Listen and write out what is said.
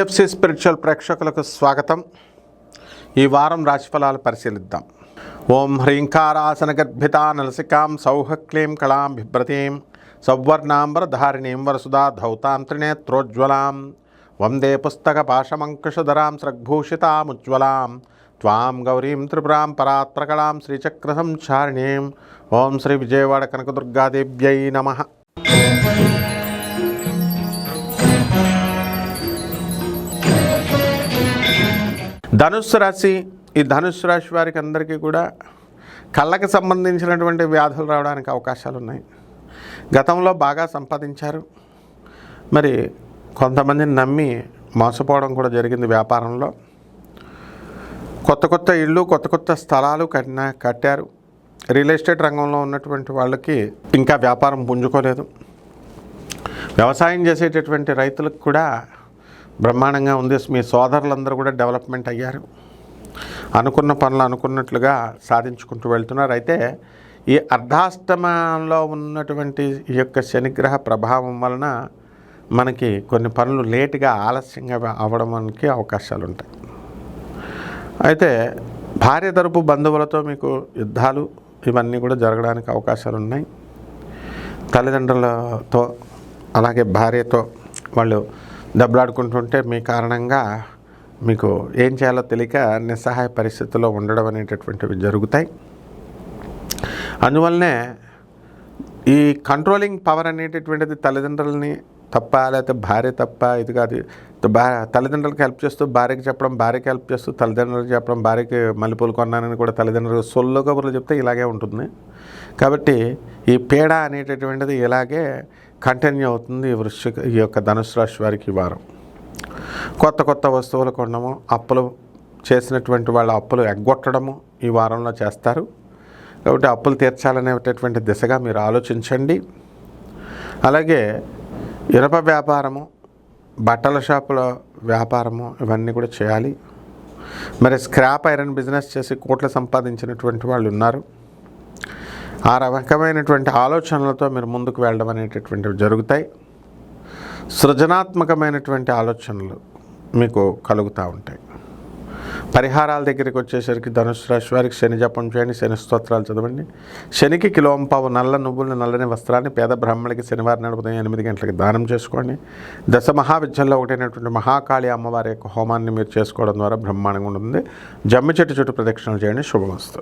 PFC spiritual ప్రేక్షకులకు స్వాగతం. ఈ వారం రాశిఫలాలు పరిశీలిద్దాం. ఓం హ్రీంకారాసన గర్భితా నలసికాం సౌహక్లీం కళాం బిభ్రతీం సౌవర్ణాంబరధారిణీం వరసుదా ధౌతాంత్రినేత్రోజ్వలాం వందే పుస్తక పాశమంకుశధరాం స్రగ్భూషితాముజ్వలాం త్వాం గౌరీం త్రిపురాం పరాత్రకళాం శ్రీచక్ర సంచారిణీం. ఓం శ్రీ విజయవాడ కనకదుర్గాదేవ్యై నమః. ధనుస్సు రాశి. ఈ ధనుస్సు రాశి వారికి అందరికీ కూడా కళ్ళకి సంబంధించినటువంటి వ్యాధులు రావడానికి అవకాశాలు ఉన్నాయి. గతంలో బాగా సంపాదించారు, మరి కొంతమందిని నమ్మి మోసపోవడం కూడా జరిగింది. వ్యాపారంలో కొత్త కొత్త ఇళ్ళు, కొత్త కొత్త స్థలాలు కట్టారు. రియల్ ఎస్టేట్ రంగంలో ఉన్నటువంటి వాళ్ళకి ఇంకా వ్యాపారం పుంజుకోలేదు. వ్యవసాయం చేసేటటువంటి రైతులకు కూడా బ్రహ్మాండంగా ఉంది. మీ సోదరులందరూ కూడా డెవలప్మెంట్ అయ్యారు, అనుకున్న పనులు అనుకున్నట్లుగా సాధించుకుంటూ వెళ్తున్నారు. అయితే ఈ అర్ధాష్టమంలో ఉన్నటువంటి ఈ యొక్క శనిగ్రహ ప్రభావం వలన మనకి కొన్ని పనులు లేటుగా ఆలస్యంగా అవ్వడానికి అవకాశాలు ఉంటాయి. అయితే భార్య తరపు బంధువులతో మీకు యుద్ధాలు ఇవన్నీ కూడా జరగడానికి అవకాశాలు ఉన్నాయి. తల్లిదండ్రులతో అలాగే భార్యతో వాళ్ళు దెబ్బలాడుకుంటుంటే మీ కారణంగా మీకు ఏం చేయాలో తెలియక నిస్సహాయ పరిస్థితుల్లో ఉండడం అనేటటువంటివి జరుగుతాయి. అందువల్లనే ఈ కంట్రోలింగ్ పవర్ అనేటటువంటిది తల్లిదండ్రులని తప్ప, లేకపోతే భార్య తప్ప, ఇది కాదు. తల్లిదండ్రులకు హెల్ప్ చేస్తూ భార్యకి చెప్పడం, భార్యకి హెల్ప్ చేస్తూ తల్లిదండ్రులకు చెప్పడం, భార్యకి మల్లెపూలు కొన్నానని కూడా తల్లిదండ్రులకు సొల్లు కబుర్లు చెప్తే ఇలాగే ఉంటుంది. కాబట్టి ఈ పీడ అనేటటువంటిది ఇలాగే కంటిన్యూ అవుతుంది. ఈ యొక్క ధనుసు రాశి వారికి వారం కొత్త కొత్త వస్తువులు కొనడము, అప్పులు చేసినటువంటి వాళ్ళ అప్పులు ఎగ్గొట్టడము ఈ వారంలో చేస్తారు. కాబట్టి అప్పులు తీర్చాలనేటటువంటి దిశగా మీరు ఆలోచించండి. అలాగే ఇనప వ్యాపారము, బట్టల షాపుల వ్యాపారము ఇవన్నీ కూడా చేయాలి. మరి స్క్రాప్ ఐరన్ బిజినెస్ చేసి కోట్లు సంపాదించినటువంటి వాళ్ళు ఉన్నారు. ఆ రకమైనటువంటి ఆలోచనలతో మీరు ముందుకు వెళ్ళడం అనేటటువంటివి జరుగుతాయి. సృజనాత్మకమైనటువంటి ఆలోచనలు మీకు కలుగుతూ ఉంటాయి. పరిహారాల దగ్గరికి వచ్చేసరికి ధనుసు రాశి వారికి శని జపం చేయండి, శని స్తోత్రాలు చదవండి. శనికి కిలోంపావు నల్ల నువ్వులను, నల్లని వస్త్రాన్ని పేద బ్రాహ్మణులకి శనివారం నాడు ఉదయం 8 గంటలకు దానం చేసుకోండి. దశ మహావిద్యల్లో ఒకటైనటువంటి మహాకాళి అమ్మవారి యొక్క హోమాన్ని మీరు చేసుకోవడం ద్వారా బ్రహ్మాండంగా ఉంటుంది. జమ్మి చెట్టు చుట్టూ ప్రదక్షిణలు చేయండి. శుభమస్తు.